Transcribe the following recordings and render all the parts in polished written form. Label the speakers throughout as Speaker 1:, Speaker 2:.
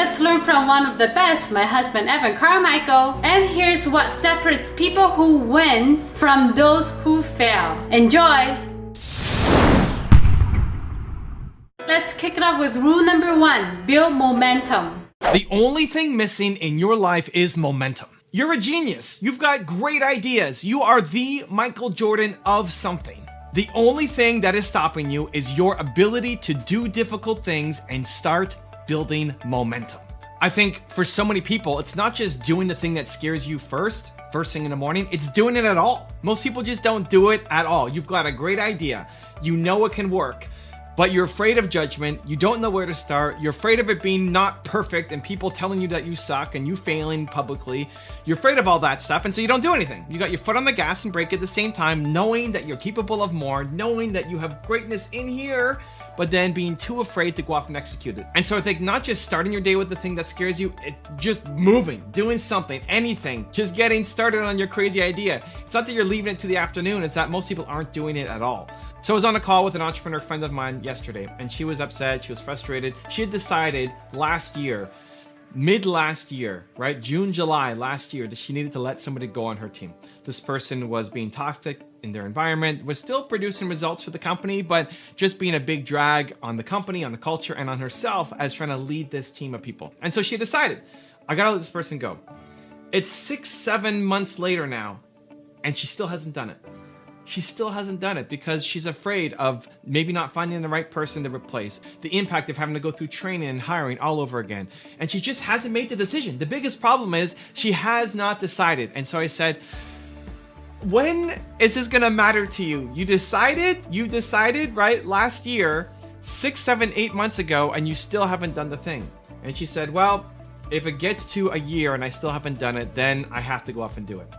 Speaker 1: Let's learn from one of the best, my husband Evan Carmichael. And here's what separates people who wins from those who fail. Enjoy! Let's kick it off with rule number 1, build momentum.
Speaker 2: The only thing missing in your life is momentum. You're a genius. You've got great ideas. You are the Michael Jordan of something. The only thing that is stopping you is your ability to do difficult things and start building momentum. I think for so many people, it's not just doing the thing that scares you first thing in the morning, it's doing it at all. Most people just don't do it at all. You've got a great idea. You know it can work, but you're afraid of judgment. You don't know where to start. You're afraid of it being not perfect and people telling you that you suck and you failing publicly. You're afraid of all that stuff, and so you don't do anything. You got your foot on the gas and brake at the same time, knowing that you're capable of more, knowing that you have greatness in here, but then being too afraid to go off and execute it. And so I think not just starting your day with the thing that scares you, just moving, doing something, anything, just getting started on your crazy idea. It's not that you're leaving it to the afternoon, it's that most people aren't doing it at all. So I was on a call with an entrepreneur friend of mine yesterday, and she was upset, she was frustrated. She had decided mid last year, right? June, July last year, that she needed to let somebody go on her team. This person was being toxic in their environment, was still producing results for the company, but just being a big drag on the company, on the culture, and on herself as trying to lead this team of people. And so she decided, I gotta let this person go. It's 6-7 months later now, and she still hasn't done it. She still hasn't done it because she's afraid of maybe not finding the right person to replace, the impact of having to go through training and hiring all over again. And she just hasn't made the decision. The biggest problem is she has not decided. And so I said, when is this gonna matter to you? You decided, right, last year, 6, 7, 8 months ago, and you still haven't done the thing. And she said, well, if it gets to a year and I still haven't done it, then I have to go off and do it.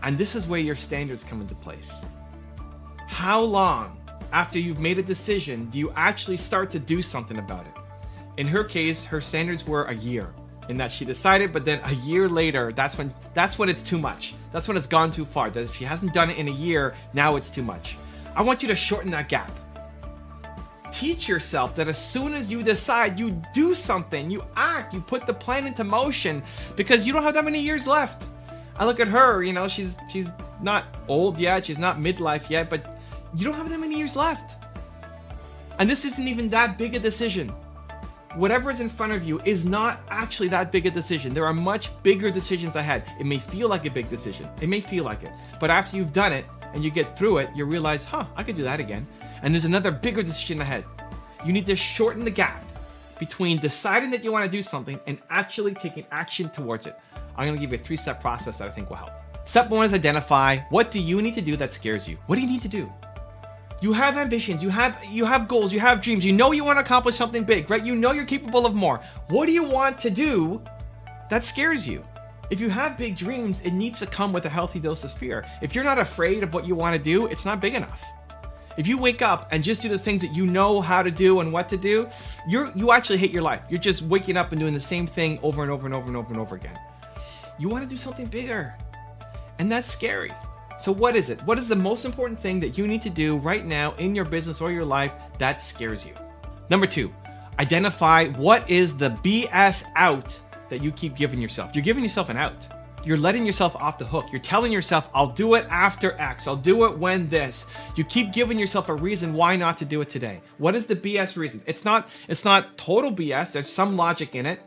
Speaker 2: And this is where your standards come into place. How long after you've made a decision do you actually start to do something about it? In her case, her standards were a year, in that she decided, but then a year later, that's when it's too much. That's when it's gone too far. That if she hasn't done it in a year, now it's too much. I want you to shorten that gap. Teach yourself that as soon as you decide, you do something, you act, you put the plan into motion, because you don't have that many years left. I look at her, you know, she's not old yet, she's not midlife yet, but you don't have that many years left. And this isn't even that big a decision. Whatever is in front of you is not actually that big a decision. There are much bigger decisions ahead. It may feel like a big decision. It may feel like it. But after you've done it and you get through it, you realize, I could do that again. And there's another bigger decision ahead. You need to shorten the gap between deciding that you want to do something and actually taking action towards it. I'm going to give you a 3-step process that I think will help. Step 1 is identify, what do you need to do that scares you? What do you need to do? You have ambitions, you have goals, you have dreams, you know you want to accomplish something big, right? You know you're capable of more. What do you want to do that scares you? If you have big dreams, it needs to come with a healthy dose of fear. If you're not afraid of what you want to do, it's not big enough. If you wake up and just do the things that you know how to do and what to do, you actually hate your life. You're just waking up and doing the same thing over and over and over and over and over again. You want to do something bigger, and that's scary. So what is it? What is the most important thing that you need to do right now in your business or your life that scares you? Number 2, identify what is the BS out that you keep giving yourself. You're giving yourself an out. You're letting yourself off the hook. You're telling yourself, I'll do it after X. I'll do it when this. You keep giving yourself a reason why not to do it today. What is the BS reason? It's not total BS. There's some logic in it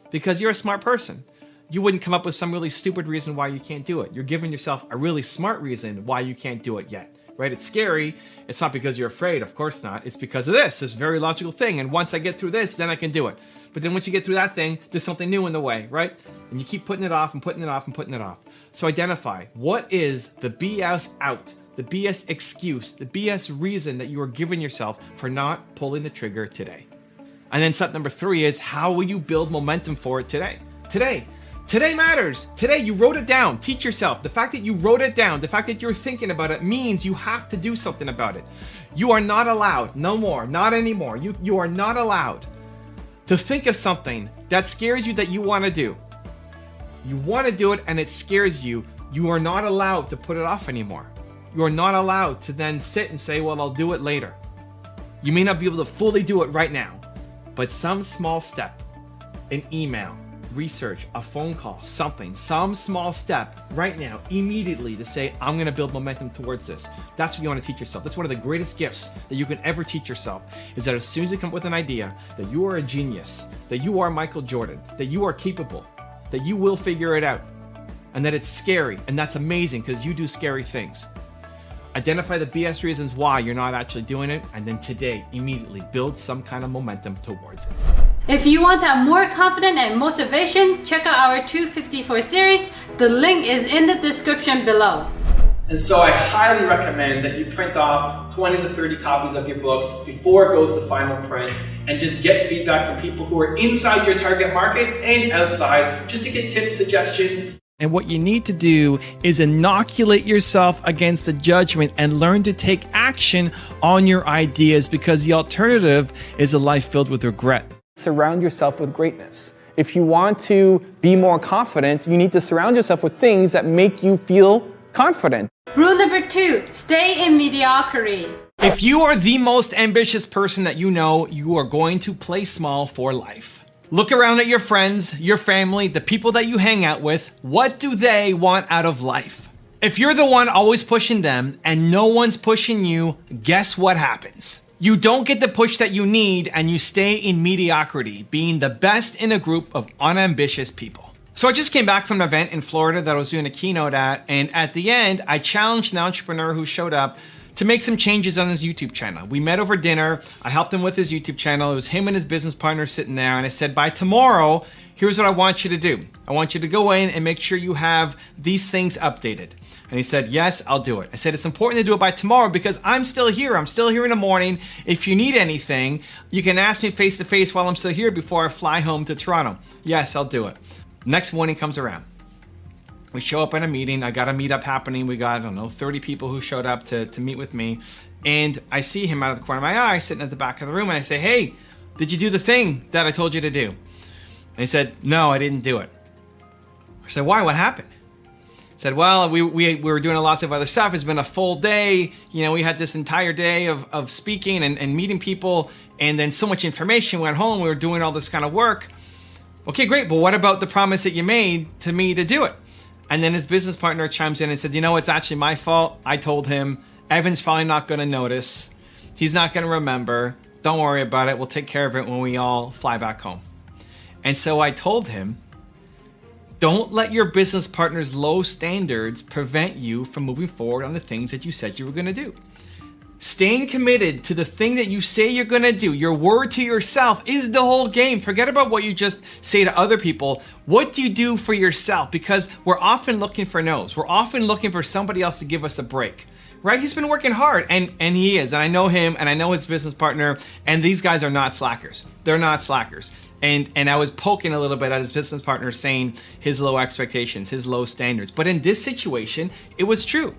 Speaker 2: because you're a smart person. You wouldn't come up with some really stupid reason why you can't do it. You're giving yourself a really smart reason why you can't do it yet, right? It's scary. It's not because you're afraid. Of course not. It's because of this very logical thing. And once I get through this, then I can do it. But then once you get through that thing, there's something new in the way, right? And you keep putting it off and putting it off and putting it off. So identify, what is the BS out, the BS excuse, the BS reason that you are giving yourself for not pulling the trigger today? And then step number 3 is, how will you build momentum for it today? Today matters. Today, you wrote it down. Teach yourself. The fact that you wrote it down, the fact that you're thinking about it means you have to do something about it. You are not allowed, no more, not anymore. You are not allowed to think of something that scares you that you want to do. You want to do it and it scares you. You are not allowed to put it off anymore. You are not allowed to then sit and say, well, I'll do it later. You may not be able to fully do it right now, but some small step, an email, research, a phone call, something, some small step right now, immediately to say, I'm going to build momentum towards this. That's what you want to teach yourself. That's one of the greatest gifts that you can ever teach yourself, is that as soon as you come up with an idea, that you are a genius, that you are Michael Jordan, that you are capable, that you will figure it out, and that it's scary. And that's amazing because you do scary things. Identify the BS reasons why you're not actually doing it, and then today, immediately build some kind of momentum towards it.
Speaker 1: If you want to have more confidence and motivation, check out our 254 series. The link is in the description below.
Speaker 3: And so I highly recommend that you print off 20 to 30 copies of your book before it goes to final print, and just get feedback from people who are inside your target market and outside, just to get tips, suggestions.
Speaker 2: And what you need to do is inoculate yourself against the judgment and learn to take action on your ideas, because the alternative is a life filled with regret.
Speaker 4: Surround yourself with greatness. If you want to be more confident, you need to surround yourself with things that make you feel confident.
Speaker 1: Rule number 2, stay in mediocrity.
Speaker 2: If you are the most ambitious person that you know, you are going to play small for life. Look around at your friends, your family, the people that you hang out with. What do they want out of life? If you're the one always pushing them and no one's pushing you, guess what happens? You don't get the push that you need, and you stay in mediocrity, being the best in a group of unambitious people. So I just came back from an event in Florida that I was doing a keynote at, and at the end, I challenged an entrepreneur who showed up to make some changes on his YouTube channel. We met over dinner. I helped him with his YouTube channel. It was him and his business partner sitting there, and I said, by tomorrow, here's what I want you to do. I want you to go in and make sure you have these things updated. And he said, yes, I'll do it. I said, it's important to do it by tomorrow because I'm still here. I'm still here in the morning. If you need anything, you can ask me face to face while I'm still here before I fly home to Toronto. Yes, I'll do it. Next morning comes around. We show up in a meeting. I got a meetup happening. We got, I don't know, 30 people who showed up to meet with me. And I see him out of the corner of my eye sitting at the back of the room. And I say, hey, did you do the thing that I told you to do? And he said, no, I didn't do it. I said, why? What happened? He said, well, we were doing lots of other stuff. It's been a full day. You know, we had this entire day of speaking and meeting people. And then so much information. We went home. We were doing all this kind of work. Okay, great. But what about the promise that you made to me to do it? And then his business partner chimes in and said, you know, it's actually my fault. I told him. Evan's probably not going to notice. He's not going to remember. Don't worry about it. We'll take care of it when we all fly back home. And so I told him, don't let your business partner's low standards prevent you from moving forward on the things that you said you were going to do. Staying committed to the thing that you say you're going to do, your word to yourself, is the whole game. Forget about what you just say to other people. What do you do for yourself? Because we're often looking for no's. We're often looking for somebody else to give us a break, right? He's been working hard, and he is. And I know him, and I know his business partner, and these guys are not slackers. They're not slackers. And I was poking a little bit at his business partner, saying his low expectations, his low standards. But in this situation, it was true.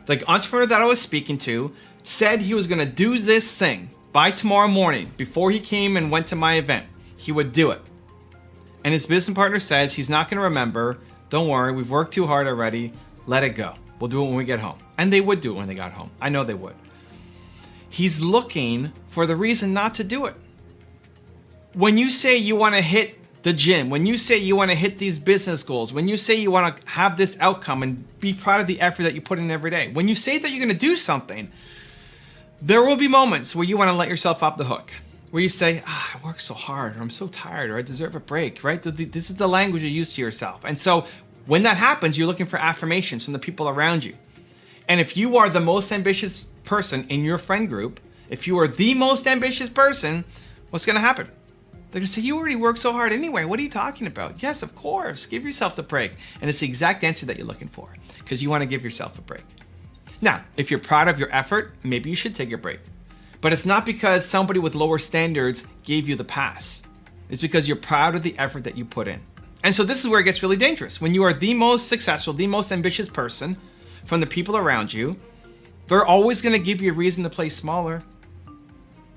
Speaker 2: The entrepreneur that I was speaking to said he was going to do this thing by tomorrow morning before he came and went to my event. He would do it. And his business partner says he's not going to remember. Don't worry, we've worked too hard already. Let it go. We'll do it when we get home. And they would do it when they got home. I know they would. He's looking for the reason not to do it. When you say you want to hit the gym, when you say you want to hit these business goals, when you say you want to have this outcome and be proud of the effort that you put in every day, when you say that you're going to do something, there will be moments where you want to let yourself off the hook, where you say, I work so hard, or I'm so tired, or I deserve a break, right? This is the language you use to yourself. And so when that happens, you're looking for affirmations from the people around you. And if you are the most ambitious person in your friend group, if you are the most ambitious person, what's going to happen? They're going to say, you already work so hard anyway. What are you talking about? Yes, of course. Give yourself the break. And it's the exact answer that you're looking for, because you want to give yourself a break. Now, if you're proud of your effort, maybe you should take a break. But it's not because somebody with lower standards gave you the pass. It's because you're proud of the effort that you put in. And so this is where it gets really dangerous. When you are the most successful, the most ambitious person from the people around you, they're always going to give you a reason to play smaller.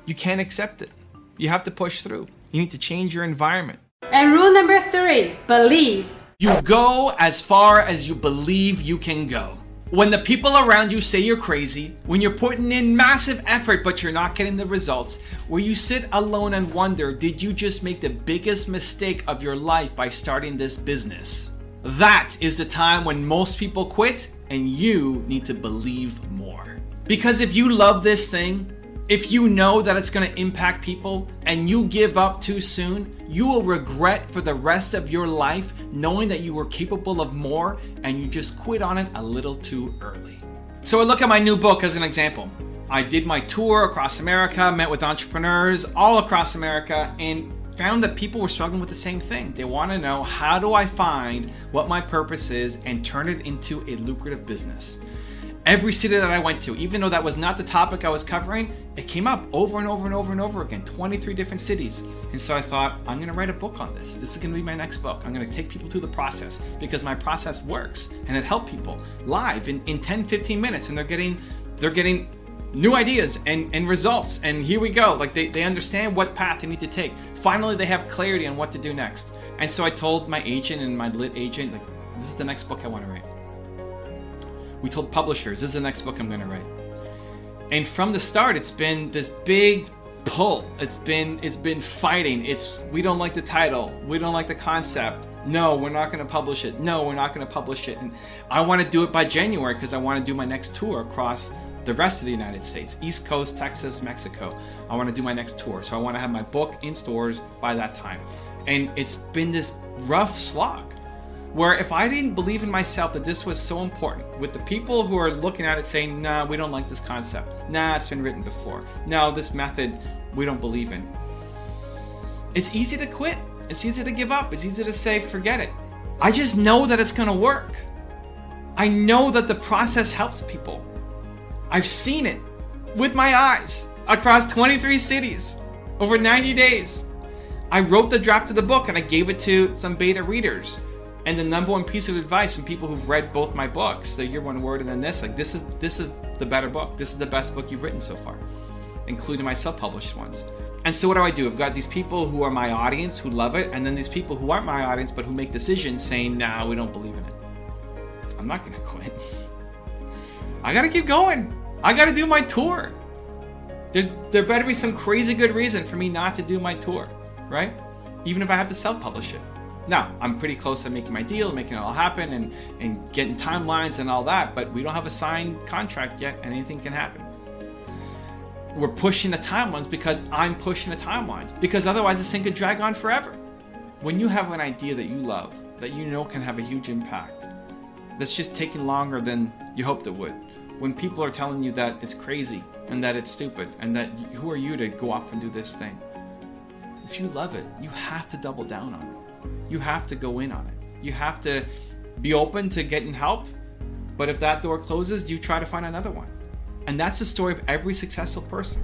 Speaker 2: You can't accept it. You have to push through. You need to change your environment.
Speaker 1: And rule number 3, believe.
Speaker 2: You go as far as you believe you can go. When the people around you say you're crazy, when you're putting in massive effort but you're not getting the results, where you sit alone and wonder, did you just make the biggest mistake of your life by starting this business? That is the time when most people quit, and you need to believe more. Because if you love this thing, if you know that it's going to impact people and you give up too soon, you will regret for the rest of your life knowing that you were capable of more and you just quit on it a little too early. So I look at my new book as an example. I did my tour across America, met with entrepreneurs all across America, and found that people were struggling with the same thing. They want to know, how do I find what my purpose is and turn it into a lucrative business? Every city that I went to, even though that was not the topic I was covering, it came up over and over and over and over again, 23 different cities. And so I thought, I'm gonna write a book on this. This is gonna be my next book. I'm gonna take people through the process because my process works and it helped people live in 10, 15 minutes, and they're getting new ideas and results. And here we go. Like they understand what path they need to take. Finally, they have clarity on what to do next. And so I told my agent and my lit agent, like, this is the next book I want to write. We told publishers, this is the next book I'm going to write. And from the start, it's been this big pull. It's been fighting. We don't like the title. We don't like the concept. No, we're not going to publish it. No, we're not going to publish it. And I want to do it by January because I want to do my next tour across the rest of the United States, East Coast, Texas, Mexico. I want to do my next tour. So I want to have my book in stores by that time. And it's been this rough slog where if I didn't believe in myself that this was so important, with the people who are looking at it saying, nah, we don't like this concept. Nah, it's been written before. No, this method we don't believe in. It's easy to quit. It's easy to give up. It's easy to say, forget it. I just know that it's going to work. I know that the process helps people. I've seen it with my eyes across 23 cities over 90 days. I wrote the draft of the book and I gave it to some beta readers. And the number one piece of advice from people who've read both my books, the Year One Word and then this, like this is the better book. This is the best book you've written so far, including my self-published ones. And so what do? I've got these people who are my audience who love it, and then these people who aren't my audience but who make decisions saying, nah, we don't believe in it. I'm not gonna quit. I gotta keep going. I gotta do my tour. There better be some crazy good reason for me not to do my tour, right? Even if I have to self-publish it. Now, I'm pretty close to making my deal, making it all happen and getting timelines and all that, but we don't have a signed contract yet and anything can happen. We're pushing the timelines because I'm pushing the timelines, because otherwise this thing could drag on forever. When you have an idea that you love, that you know can have a huge impact, that's just taking longer than you hoped it would. When people are telling you that it's crazy and that it's stupid and that who are you to go off and do this thing? If you love it, you have to double down on it. You have to go in on it. You have to be open to getting help, but if that door closes, you try to find another one. And that's the story of every successful person.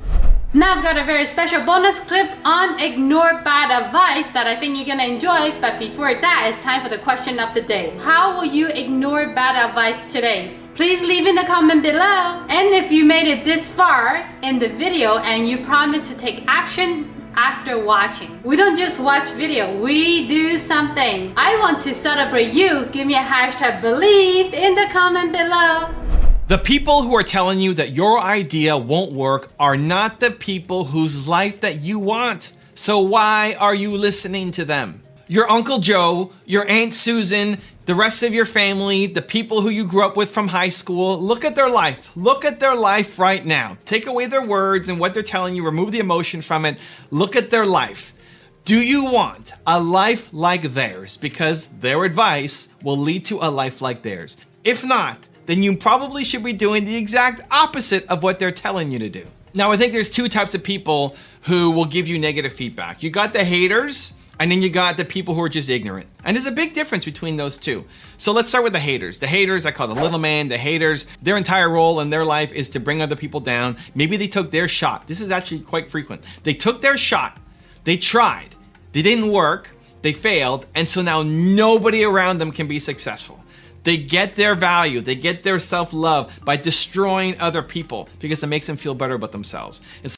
Speaker 1: Now I've got a very special bonus clip on ignore bad advice that I think you're gonna enjoy, but before that, it's time for the question of the day. How will you ignore bad advice today? Please leave in the comment below. And if you made it this far in the video and you promise to take action after watching. We don't just watch video, we do something. I want to celebrate you. Give me a hashtag believe in the comment below.
Speaker 2: The people who are telling you that your idea won't work are not the people whose life that you want. So why are you listening to them? Your Uncle Joe, your Aunt Susan, the rest of your family, the people who you grew up with from high school, look at their life. Look at their life right now. Take away their words and what they're telling you, remove the emotion from it. Look at their life. Do you want a life like theirs? Because their advice will lead to a life like theirs. If not, then you probably should be doing the exact opposite of what they're telling you to do. Now, I think there's two types of people who will give you negative feedback. You got the haters, and then you got the people who are just ignorant. And there's a big difference between those two. So let's start with the haters. The haters, I call the little man, the haters, their entire role in their life is to bring other people down. Maybe they took their shot. This is actually quite frequent. They took their shot, they tried, they didn't work, they failed, and so now nobody around them can be successful. They get their value, they get their self-love by destroying other people because it makes them feel better about themselves. It's